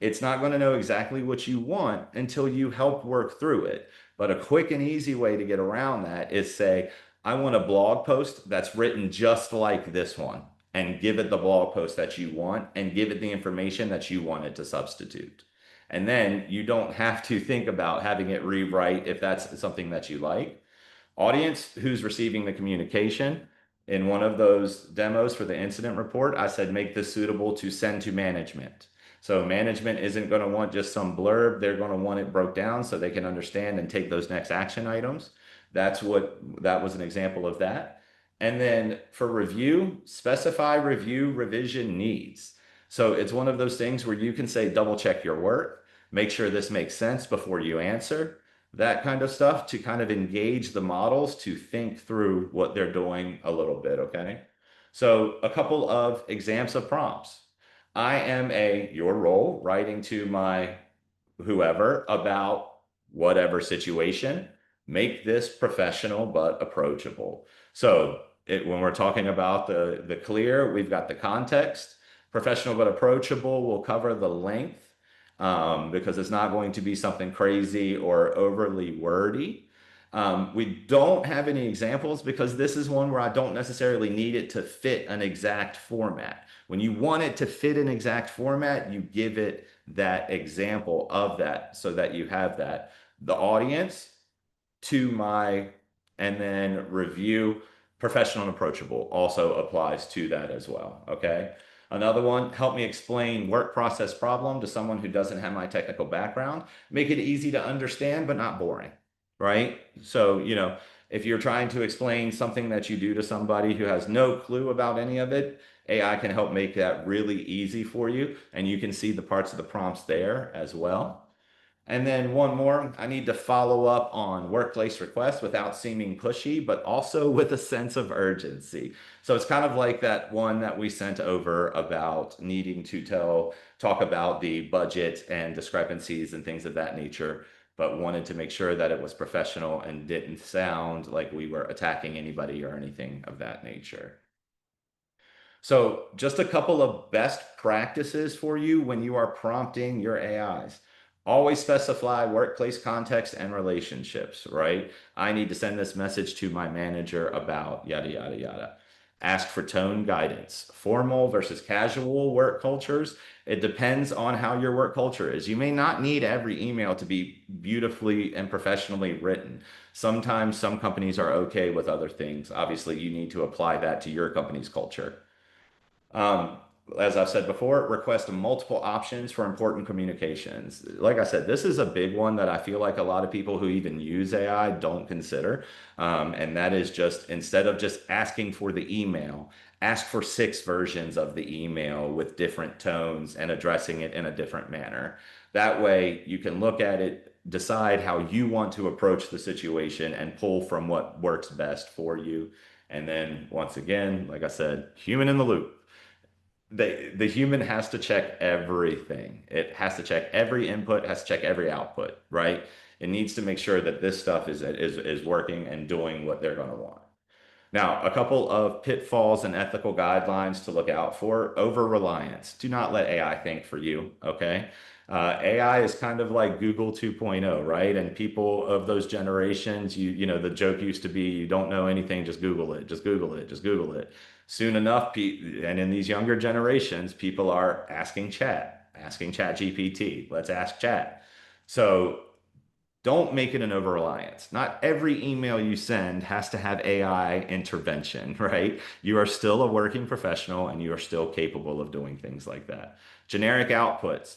It's not going to know exactly what you want until you help work through it. But a quick and easy way to get around that is say, I want a blog post that's written just like this one, and give it the blog post that you want and give it the information that you want it to substitute. And then you don't have to think about having it rewrite if that's something that you like. Audience who's receiving the communication. In one of those demos for the incident report, I said, make this suitable to send to management. So management isn't going to want just some blurb. They're going to want it broke down so they can understand and take those next action items. That was an example of that. And then for review, specify review revision needs. So it's one of those things where you can say, double check your work, make sure this makes sense before you answer, that kind of stuff to kind of engage the models to think through what they're doing a little bit. Okay. So a couple of examples of prompts. I am your role writing to my whoever about whatever situation. Make this professional but approachable. So when we're talking about the clear, we've got the context. Professional but approachable will cover the length because it's not going to be something crazy or overly wordy. We don't have any examples because this is one where I don't necessarily need it to fit an exact format. When you want it to fit an exact format, you give it that example of that so that you have that. The audience and then review, professional and approachable also applies to that as well. Okay. Another one, help me explain work process problem to someone who doesn't have my technical background. Make it easy to understand, but not boring, right? So, if you're trying to explain something that you do to somebody who has no clue about any of it, AI can help make that really easy for you. And you can see the parts of the prompts there as well. And then one more, I need to follow up on workplace requests without seeming pushy, but also with a sense of urgency. So it's kind of like that one that we sent over about needing to talk about the budget and discrepancies and things of that nature, but wanted to make sure that it was professional and didn't sound like we were attacking anybody or anything of that nature. So just a couple of best practices for you when you are prompting your AIs. Always specify workplace context and relationships, right? I need to send this message to my manager about yada, yada, yada. Ask for tone guidance. Formal versus casual work cultures. It depends on how your work culture is. You may not need every email to be beautifully and professionally written. Sometimes some companies are okay with other things. Obviously, you need to apply that to your company's culture. as I've said before, request multiple options for important communications. Like I said, this is a big one that I feel like a lot of people who even use AI don't consider. And that is just instead of just asking for the email, ask for 6 versions of the email with different tones and addressing it in a different manner. That way, you can look at it, decide how you want to approach the situation, and pull from what works best for you. And then, once again, like I said, human in the loop. The human has to check everything. It has to check every input, has to check every output, right? It needs to make sure that this stuff is working and doing what they're going to want. Now, a couple of pitfalls and ethical guidelines to look out for. Over reliance. Do not let AI think for you, okay? AI is kind of like Google 2.0, right? And people of those generations, the joke used to be, you don't know anything, just Google it, just Google it, just Google it. Soon enough, and in these younger generations, people are asking Chat GPT. Let's ask Chat. So don't make it an over reliance. Not every email you send has to have AI intervention, right? You are still a working professional and you are still capable of doing things like that. Generic outputs.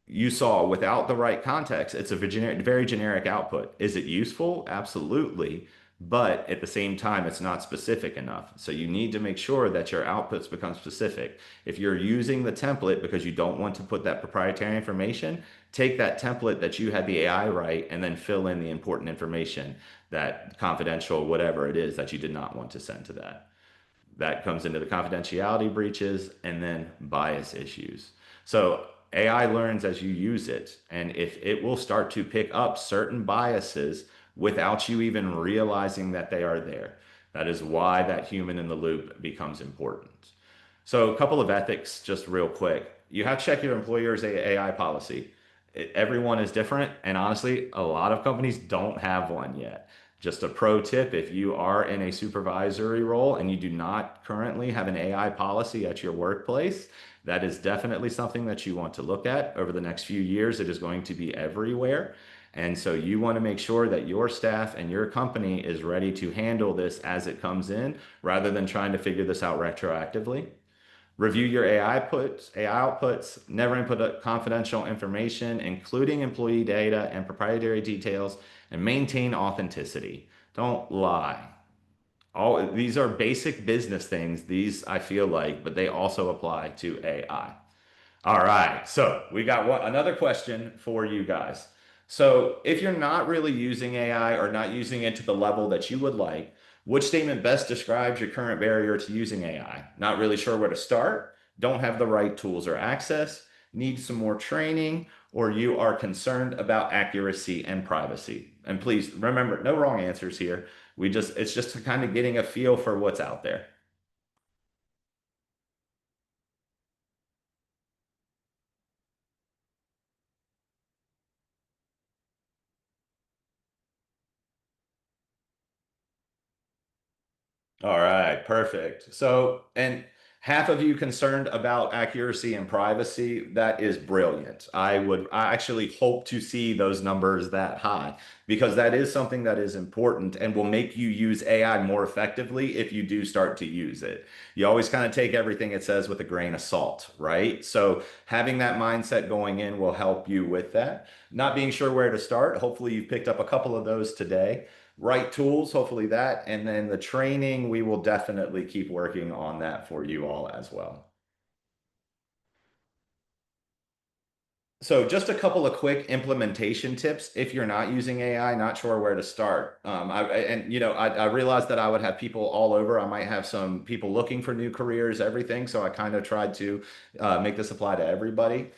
You saw without the right context, it's a very generic output. Is it useful? Absolutely. But at the same time, it's not specific enough. So you need to make sure that your outputs become specific. If you're using the template because you don't want to put that proprietary information, take that template that you had the AI write and then fill in the important information, that confidential, whatever it is that you did not want to send to that. That comes into the confidentiality breaches and then bias issues. So AI learns as you use it, and if it will start to pick up certain biases without you even realizing that they are there. That is why that human in the loop becomes important. So, a couple of ethics, just real quick. You have to check your employer's AI policy. Everyone is different, and honestly, a lot of companies don't have one yet. Just a pro tip, if you are in a supervisory role and you do not currently have an AI policy at your workplace, that is definitely something that you want to look at. Over the next few years, it is going to be everywhere. And so you want to make sure that your staff and your company is ready to handle this as it comes in rather than trying to figure this out retroactively. Review your AI outputs, never input confidential information, including employee data and proprietary details, and maintain authenticity. Don't lie. All these are basic business things, these I feel like, but they also apply to AI. All right, so we got another question for you guys. So, if you're not really using AI or not using it to the level that you would like, which statement best describes your current barrier to using AI? Not really sure where to start, don't have the right tools or access, need some more training, or you are concerned about accuracy and privacy. And please remember, no wrong answers here. It's just kind of getting a feel for what's out there. All right, perfect. So, and half of you concerned about accuracy and privacy, that is brilliant. I actually hope to see those numbers that high because that is something that is important and will make you use AI more effectively if you do start to use it. You always kind of take everything it says with a grain of salt, right? So, having that mindset going in will help you with that. Not being sure where to start, hopefully you've picked up a couple of those today. Right tools, hopefully that. And then the training, we will definitely keep working on that for you all as well. So just a couple of quick implementation tips if you're not using AI, not sure where to start. I realized that I would have people all over. I might have some people looking for new careers, everything. So I kind of tried to make this apply to everybody.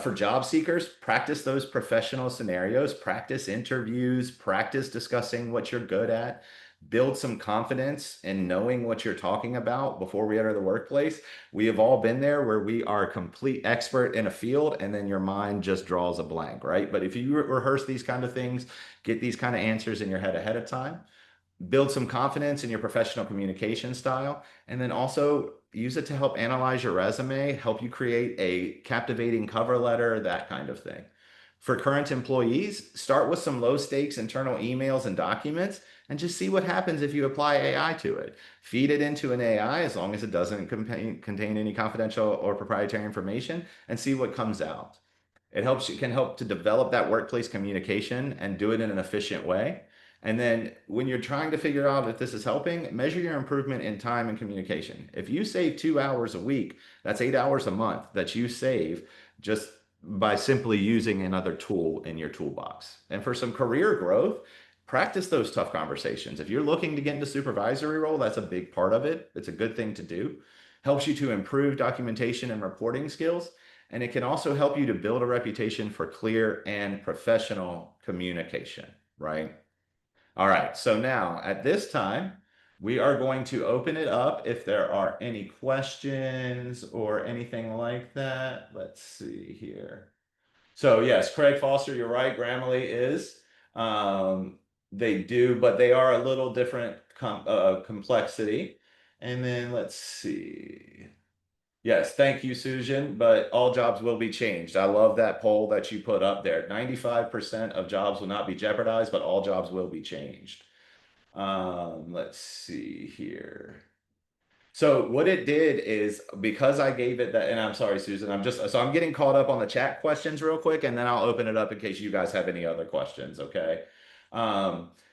For job seekers, practice those professional scenarios, practice interviews, practice discussing what you're good at, build some confidence in knowing what you're talking about before we enter the workplace. We have all been there where we are a complete expert in a field and then your mind just draws a blank, right? But if you rehearse these kind of things, get these kind of answers in your head ahead of time, build some confidence in your professional communication style, and then also use it to help analyze your resume, help you create a captivating cover letter, that kind of thing. For current employees, start with some low stakes internal emails and documents and just see what happens if you apply AI to it. Feed it into an AI as long as it doesn't contain any confidential or proprietary information and see what comes out. It can help to develop that workplace communication and do it in an efficient way. And then when you're trying to figure out if this is helping, measure your improvement in time and communication. If you save 2 hours a week, that's 8 hours a month that you save just by simply using another tool in your toolbox. And for some career growth, practice those tough conversations. If you're looking to get into supervisory role, that's a big part of it. It's a good thing to do. Helps you to improve documentation and reporting skills. And it can also help you to build a reputation for clear and professional communication, right? All right, so now at this time, we are going to open it up if there are any questions or anything like that. Let's see here. So yes, Craig Foster, you're right. Grammarly is. They do, but they are a little different complexity. And then let's see. Yes, thank you, Susan. But all jobs will be changed. I love that poll that you put up there. 95% of jobs will not be jeopardized, but all jobs will be changed. Let's see here. So what it did is because I gave it that, and I'm sorry, Susan, I'm getting caught up on the chat questions real quick, and then I'll open it up in case you guys have any other questions, okay?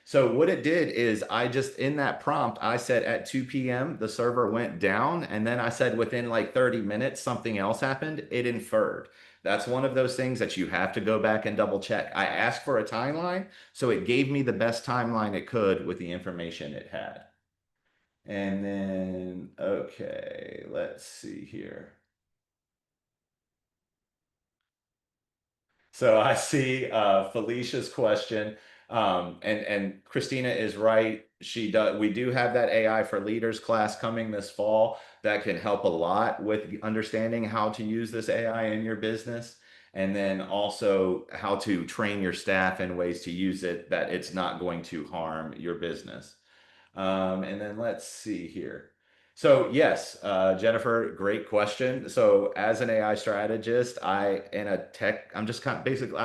So what it did is I just, in that prompt, I said at 2 p.m., the server went down, and then I said within like 30 minutes, something else happened. It inferred. That's one of those things that you have to go back and double check. I asked for a timeline, so it gave me the best timeline it could with the information it had. And then, okay, let's see here. So I see Felicia's question, and Christina is right. We do have that AI for Leaders class coming this fall that can help a lot with understanding how to use this AI in your business, and then also how to train your staff in ways to use it that it's not going to harm your business. And then let's see here. So yes, Jennifer, great question. So as an AI strategist, I'm just kind of basically,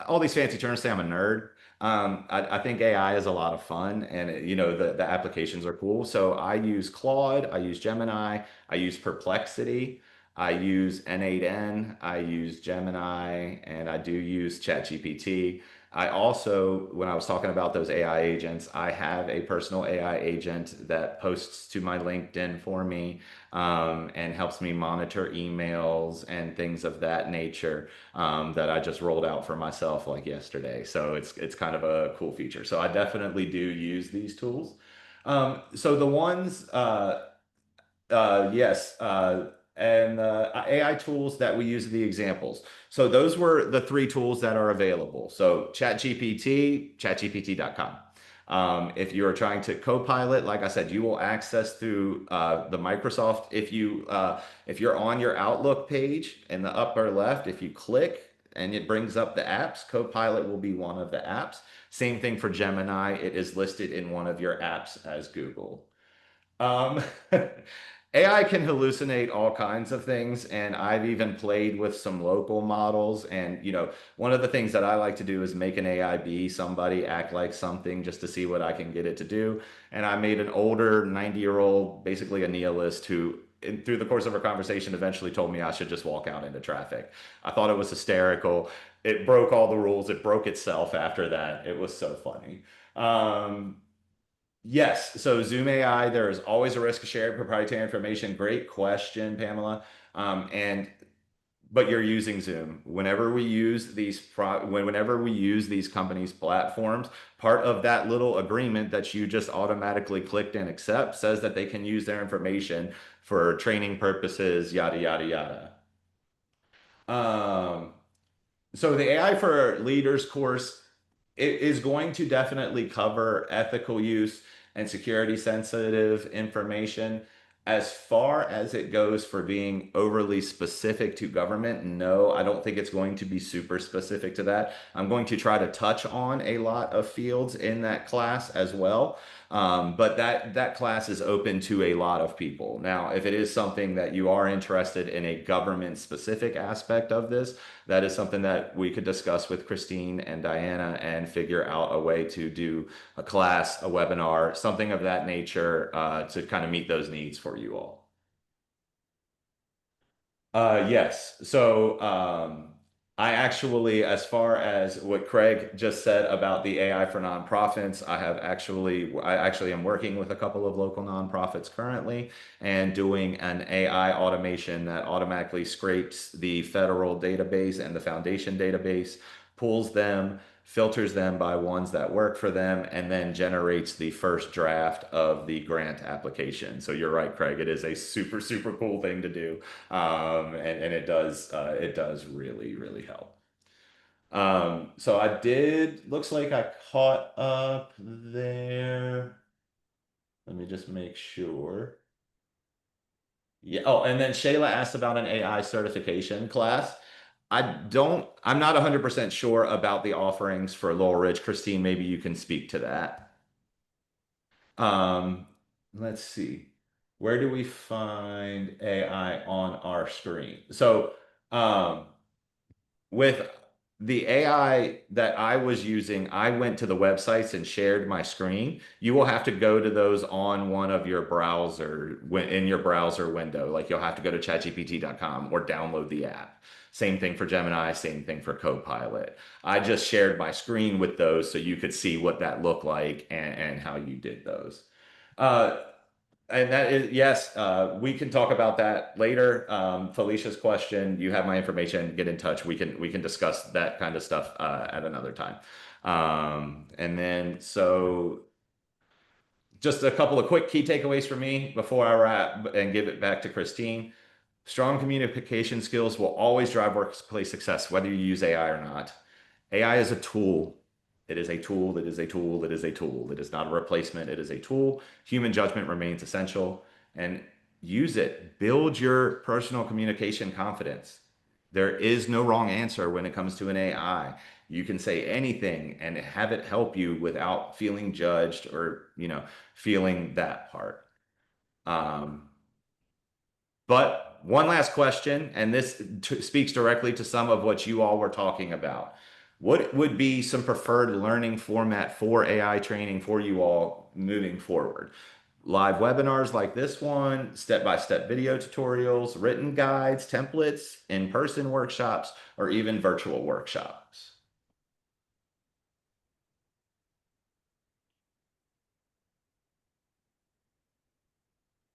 all these fancy terms say I'm a nerd. I think AI is a lot of fun and the applications are cool. So I use Claude, I use Gemini, I use Perplexity, I use N8N, I use Gemini, and I do use ChatGPT. I also, when I was talking about those AI agents, I have a personal AI agent that posts to my LinkedIn for me, and helps me monitor emails and things of that nature, that I just rolled out for myself like yesterday. So it's kind of a cool feature. So I definitely do use these tools. So the ones, yes, and AI tools that we use in the examples. So those were the three tools that are available. So ChatGPT, chatgpt.com. If you're trying to Copilot, like I said, you will access through the Microsoft. If you're on your Outlook page in the upper left, if you click and it brings up the apps, Copilot will be one of the apps. Same thing for Gemini. It is listed in one of your apps as Google. Um, AI can hallucinate all kinds of things, and I've even played with some local models. And one of the things that I like to do is make an AI be somebody, act like something, just to see what I can get it to do. And I made an older 90-year-old, basically a nihilist, who, through the course of our conversation, eventually told me I should just walk out into traffic. I thought it was hysterical. It broke all the rules. It broke itself after that. It was so funny. Yes. So Zoom AI, there is always a risk of sharing proprietary information. Great question, Pamela. And but you're using Zoom. Whenever we use whenever we use these companies' platforms, part of that little agreement that you just automatically clicked and accept says that they can use their information for training purposes, yada yada yada. So the AI for Leaders course, it is going to definitely cover ethical use and security sensitive information. As far as it goes for being overly specific to government, no, I don't think it's going to be super specific to that. I'm going to try to touch on a lot of fields in that class as well. But that class is open to a lot of people. Now, if it is something that you are interested in a government specific aspect of this, that is something that we could discuss with Christine and Diana and figure out a way to do a class, a webinar, something of that nature to kind of meet those needs for you all. Yes. So I actually, as far as what Craig just said about the AI for nonprofits, I actually am working with a couple of local nonprofits currently and doing an AI automation that automatically scrapes the federal database and the foundation database, pulls them, filters them by ones that work for them, and then generates the first draft of the grant application. So you're right, Craig. It is a super, super cool thing to do. And it does really, really help. So looks like I caught up there. Let me just make sure. Yeah. Oh, and then Shayla asked about an AI certification class. I'm not 100% sure about the offerings for Laurel Ridge. Christine, maybe you can speak to that. Um, let's see. Where do we find AI on our screen? So, um, with the AI that I was using, I went to the websites and shared my screen. You will have to go to those on one of your in your browser window. Like you'll have to go to chatgpt.com or download the app. Same thing for Gemini, same thing for Copilot. I just shared my screen with those so you could see what that looked like and how you did those. Uh, and that is, yes, we can talk about that later. Felicia's question, you have my information, get in touch. We can discuss that kind of stuff at another time. And then so just a couple of quick key takeaways for me before I wrap and give it back to Christine. Strong communication skills will always drive workplace success, whether you use AI or not. AI is a tool. It is a tool. It is a tool. It is a tool. It is not a replacement. It is a tool. Human judgment remains essential, and use it. Build your personal communication confidence. There is no wrong answer when it comes to an AI. You can say anything and have it help you without feeling judged or, feeling that part. But one last question, and this speaks directly to some of what you all were talking about. What would be some preferred learning format for AI training for you all moving forward? Live webinars like this one, step-by-step video tutorials, written guides, templates, in-person workshops, or even virtual workshops?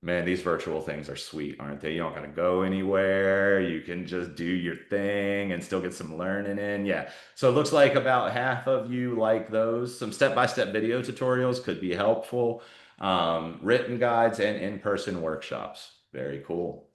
Man, these virtual things are sweet, aren't they? You don't gotta go anywhere. You can just do your thing and still get some learning in. Yeah. So it looks like about half of you like those. Some step-by-step video tutorials could be helpful. Written guides and in-person workshops. Very cool.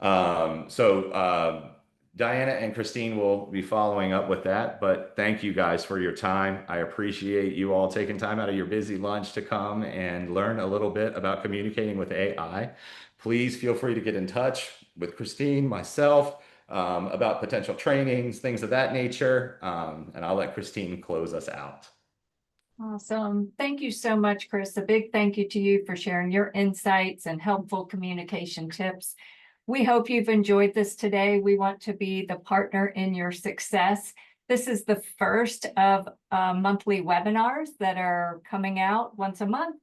So Diana and Christine will be following up with that, but thank you guys for your time. I appreciate you all taking time out of your busy lunch to come and learn a little bit about communicating with AI. Please feel free to get in touch with Christine, myself, about potential trainings, things of that nature. And I'll let Christine close us out. Awesome. Thank you so much, Chris. A big thank you to you for sharing your insights and helpful communication tips. We hope you've enjoyed this today. We want to be the partner in your success. This is the first of monthly webinars that are coming out once a month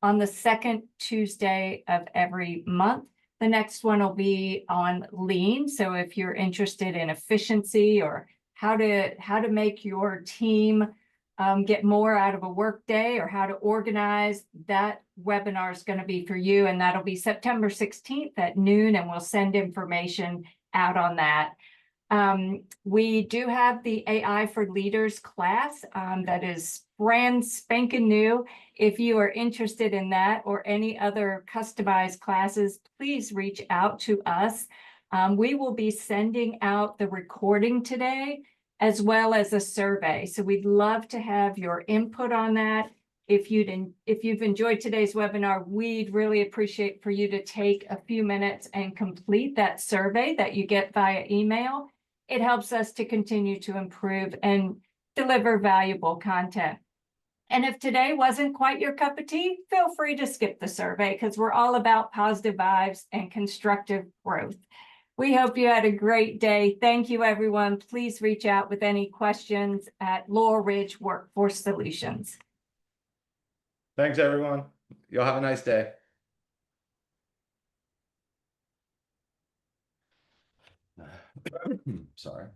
on the second Tuesday of every month. The next one will be on lean. So if you're interested in efficiency or how to make your team get more out of a workday or how to organize, that webinar is going to be for you. And that'll be September 16th at noon, and we'll send information out on that. We do have the AI for Leaders class that is brand spanking new. If you are interested in that or any other customized classes, please reach out to us. We will be sending out the recording today, as well as a survey. So we'd love to have your input on that. If you've enjoyed today's webinar, we'd really appreciate for you to take a few minutes and complete that survey that you get via email. It helps us to continue to improve and deliver valuable content. And if today wasn't quite your cup of tea, feel free to skip the survey because we're all about positive vibes and constructive growth. We hope you had a great day. Thank you, everyone. Please reach out with any questions at Laurel Ridge Workforce Solutions. Thanks, everyone. Y'all have a nice day. Sorry.